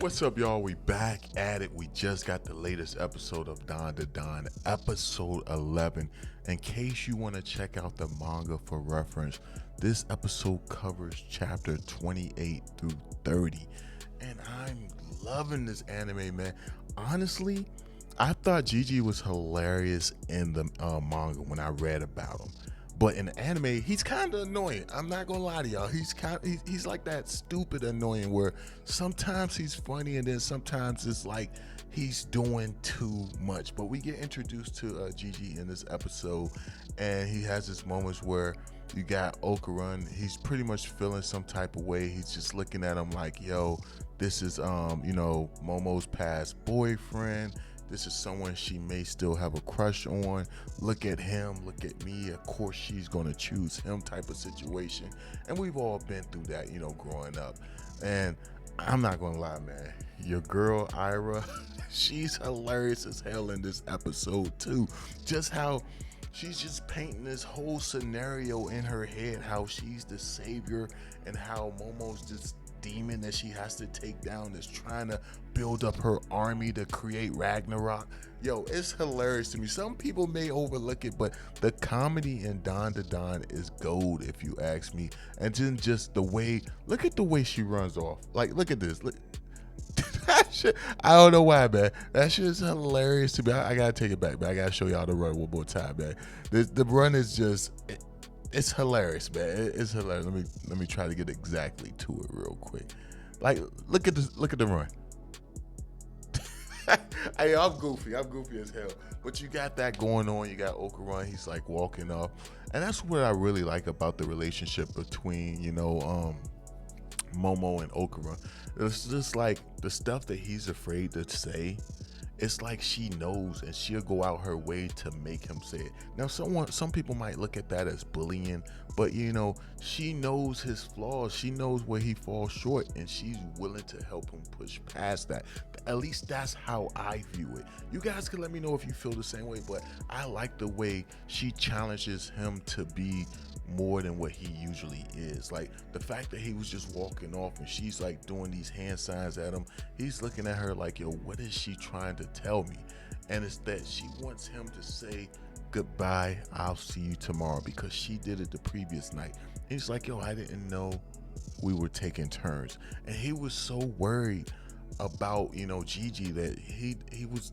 What's up, y'all? We back at it. We just got the latest episode of Dandadan, episode 11. In case you want to check out the manga for reference, this episode covers chapter 28 through 30. And I'm loving this anime, man. Honestly, I thought Gigi was hilarious in the manga when I read about him. But in the anime, he's kind of annoying. I'm not gonna lie to y'all. He's like that stupid annoying where sometimes he's funny and then sometimes it's like he's doing too much. But we get introduced to Gigi in this episode, and he has his moments where you got Okarun. He's pretty much feeling some type of way. He's just looking at him like, yo, this is Momo's past boyfriend. This is someone she may still have a crush on. Look at him, look at me. Of course, she's going to choose him type of situation. And we've all been through that, growing up. And I'm not going to lie, man. Your girl, Ira, she's hilarious as hell in this episode, too. Just how she's just painting this whole scenario in her head, how she's the savior and how Momo's this demon that she has to take down that's trying to build up her army to create Ragnarok. Yo, it's hilarious to me. Some people may overlook it, but the comedy in Dandadan is gold, if you ask me. And then just the way, look at the way she runs off. Like, look at this. Look. That shit, I don't know why, man. That shit is hilarious to me. I gotta take it back, man. I gotta show y'all the run one more time, man. The run is just... It's hilarious, man. It's hilarious. Let me try to get exactly to it real quick. Like, look at the run. Hey, I'm goofy as hell. But you got that going on. You got Okarun. He's like walking off, and that's what I really like about the relationship between Momo and Okarun. It's just like the stuff that he's afraid to say. It's like she knows and she'll go out her way to make him say it. Now, some people might look at that as bullying, but she knows his flaws. She knows where he falls short, and she's willing to help him push past that. At least that's how I view it. You guys can let me know if you feel the same way, but I like the way she challenges him to be more than what he usually is. Like the fact that he was just walking off and she's like doing these hand signs at him. He's looking at her like, yo, what is she trying to tell me? And it's that she wants him to say goodbye, I'll see you tomorrow, because she did it the previous night. And he's like, yo, I didn't know we were taking turns. And he was so worried about Gigi that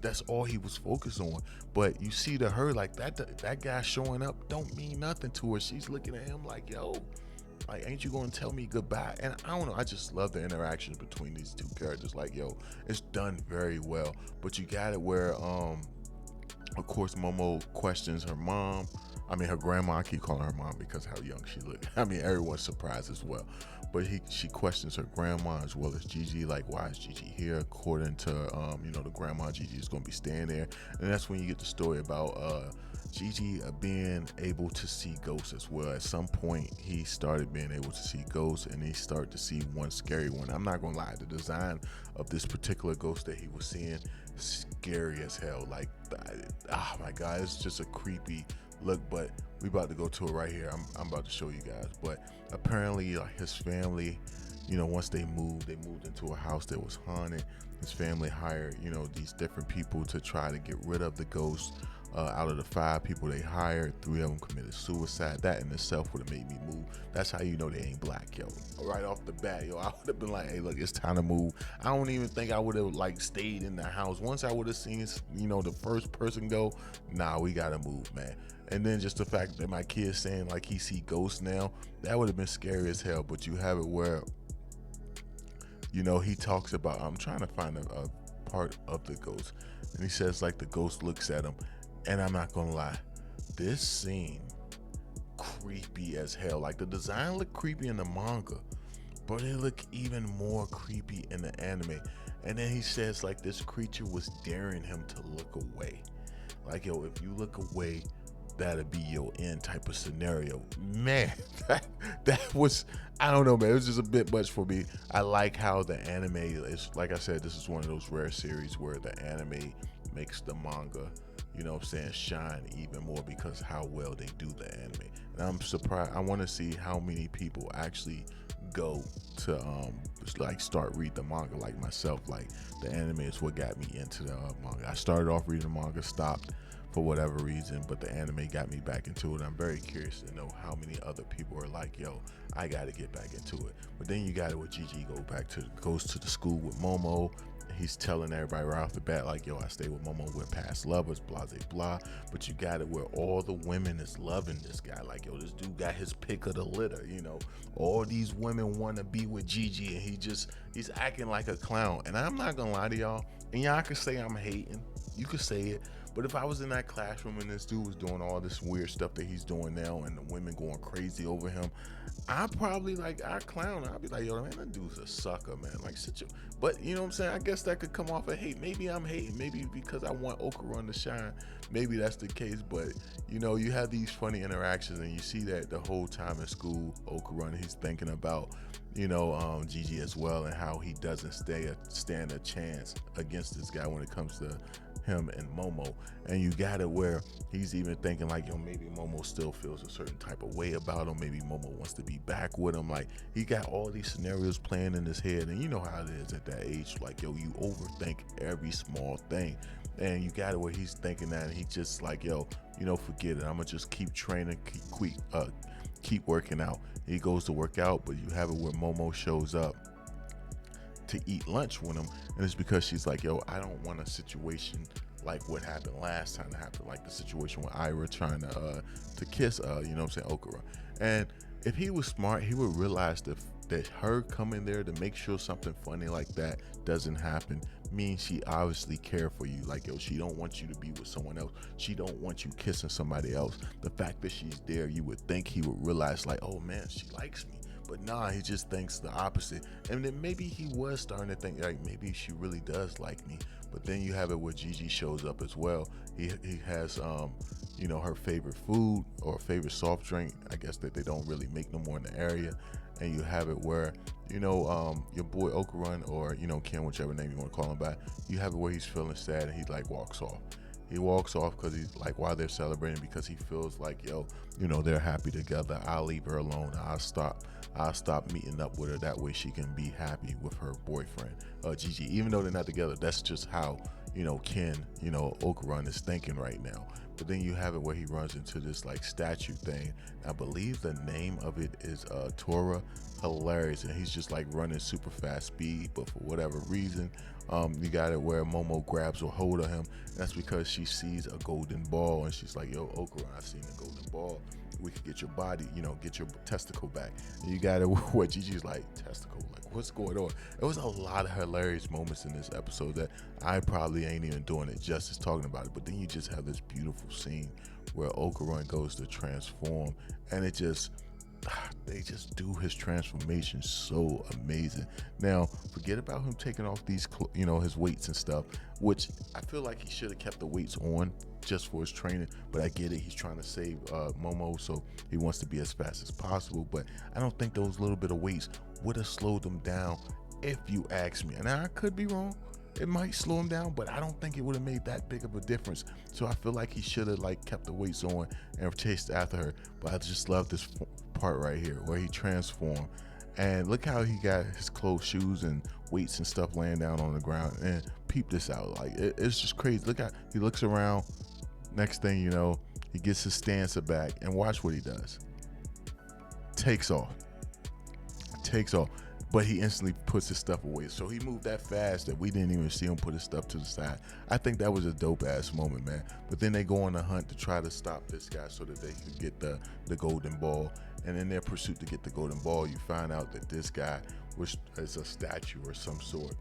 that's all he was focused on. But you see to her, like that guy showing up don't mean nothing to her. She's looking at him like, yo, like, ain't you gonna tell me goodbye? And I don't know, I just love the interaction between these two characters. Like, yo, it's done very well. But you got it where of course Momo questions her mom. I mean, her grandma. I keep calling her mom because how young she looked. I mean, everyone's surprised as well. But she questions her grandma as well as Gigi. Like, why is Gigi here? According to the grandma, Gigi is gonna be staying there. And that's when you get the story about Gigi being able to see ghosts as well. At some point, he started being able to see ghosts, and he started to see one scary one. I'm not gonna lie, the design of this particular ghost that he was seeing, scary as hell. Like, oh my god, it's just a creepy look. But we about to go to it right here. I'm about to show you guys. But apparently, his family, once they moved into a house that was haunted. His family hired, these different people to try to get rid of the ghosts. Out of the 5 people they hired, 3 of them committed suicide. That in itself would have made me move. That's how you know they ain't black, yo. Right off the bat, yo, I would have been like, hey, look, it's time to move. I don't even think I would have stayed in the house. Once I would have seen, the first person go, nah, we gotta move, man. And then just the fact that my kid's saying like he see ghosts now, that would have been scary as hell. But you have it where, he talks about, I'm trying to find a part of the ghost, and he says like the ghost looks at him. And I'm not gonna lie, this scene creepy as hell. Like, the design looked creepy in the manga, but it looked even more creepy in the anime. And then he says like this creature was daring him to look away. Like, yo, if you look away, that'll be your end type of scenario. Man, that was, I don't know, man. It was just a bit much for me. I like how the anime is, like I said, this is one of those rare series where the anime makes the manga, shine even more because how well they do the anime. And I'm surprised. I want to see how many people actually go to like start read the manga like myself. Like the anime is what got me into the manga. I started off reading the manga, stopped for whatever reason, but the anime got me back into it. I'm very curious to know how many other people are like, yo, I gotta get back into it. But then you got it with Gigi goes to the school with Momo. He's telling everybody right off the bat, like, yo, I stay with Momo, we're past lovers, blah, blah, blah. But you got it where all the women is loving this guy. Like, yo, this dude got his pick of the litter, you know. All these women want to be with Gigi, and he's acting like a clown. And I'm not gonna lie to y'all, and y'all can say I'm hating. You could say it. But if I was in that classroom and this dude was doing all this weird stuff that he's doing now and the women going crazy over him, I'd probably I'd clown. I'd be like, yo, man, that dude's a sucker, man. Like, but you know what I'm saying? I guess that could come off of hate. Maybe I'm hating. Maybe because I want Okarun to shine. Maybe that's the case. But, you know, you have these funny interactions and you see that the whole time in school, Okarun, he's thinking about, you know, Gigi as well and how he doesn't stand a chance against this guy when it comes to him and Momo. And you got it where he's even thinking like, yo, maybe Momo still feels a certain type of way about him. Maybe Momo wants to be back with him. Like, he got all these scenarios playing in his head, and you know how it is at that age. Like, yo, you overthink every small thing, and you got it where he's thinking that, and he just like, yo, you know, forget it. I'm gonna just keep training, keep working out. He goes to work out, but you have it where Momo shows up to eat lunch with him, and it's because she's like, yo, I don't want a situation like what happened last time happened, like the situation with Ira trying to kiss you know what I'm saying, Okura. And if he was smart, he would realize that her coming there to make sure something funny like that doesn't happen means she obviously care for you. Like, yo, she don't want you to be with someone else. She don't want you kissing somebody else. The fact that she's there, you would think he would realize like, oh man, she likes me. But nah, he just thinks the opposite. And then maybe he was starting to think like, maybe she really does like me. But then you have it where Gigi shows up as well. He has you know, her favorite food or favorite soft drink, I guess, that they don't really make no more in the area. And you have it where, you know, your boy Okarun, or, you know, Ken, whichever name you want to call him by, you have it where he's feeling sad and he like walks off. He walks off because he's like, while they're celebrating, because he feels like, yo, you know, they're happy together. I'll leave her alone. I'll stop meeting up with her. That way she can be happy with her boyfriend, Gigi. Even though they're not together, that's just how, you know, Ken, you know, Okarun is thinking right now. But then you have it where he runs into this like statue thing. I believe the name of it is Tora. Hilarious. And he's just like running super fast speed, but for whatever reason, you got it where Momo grabs a hold of him. That's because she sees a golden ball and she's like, yo, Okarun, I seen the golden ball. We could get your body, you know, get your testicle back. And you got it where Gigi's like, testicle, like, what's going on? There was a lot of hilarious moments in this episode that I probably ain't even doing it justice talking about it. But then you just have this beautiful scene where Okarun goes to transform, and it just, they just do his transformation so amazing. Now, forget about him taking off these, you know, his weights and stuff, which I feel like he should have kept the weights on just for his training, but I get it. He's trying to save Momo, so he wants to be as fast as possible, but I don't think those little bit of weights would have slowed them down, if you ask me. And I could be wrong. It might slow him down, but I don't think it would have made that big of a difference. So I feel like he should have like kept the weights on and chased after her. But I just love this part right here where he transformed, and look how he got his clothes, shoes, and weights and stuff laying down on the ground. And peep this out, like it's just crazy. Look how he looks around. Next thing you know, he gets his stancer back, and watch what he does. Takes off. But he instantly puts his stuff away. So he moved that fast that we didn't even see him put his stuff to the side. I think that was a dope ass moment, man. But then they go on a hunt to try to stop this guy so that they can get the golden ball. And in their pursuit to get the golden ball, you find out that this guy is a statue or some sort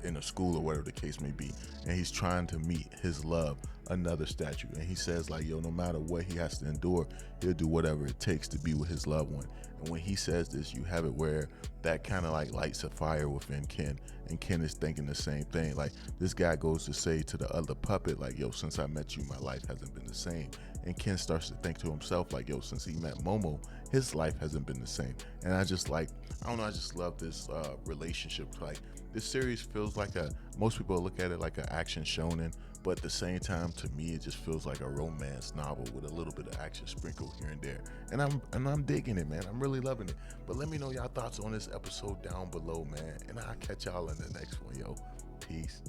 in a school or whatever the case may be. And he's trying to meet his love, another statue. And he says like, yo, no matter what he has to endure, he'll do whatever it takes to be with his loved one. And when he says this, you have it where that kind of like lights a fire within Ken, and Ken is thinking the same thing. Like, this guy goes to say to the other puppet, like, yo, since I met you, my life hasn't been the same. And Ken starts to think to himself like, yo, since he met Momo, his life hasn't been the same. And I just like, I don't know, I just love this relationship. Like, this series feels like most people look at it like an action shonen, but at the same time, to me, it just feels like a romance novel with a little bit of action sprinkled here and there. And I'm digging it, man. I'm really loving it. But let me know y'all thoughts on this episode down below, man. And I'll catch y'all in the next one, yo. Peace.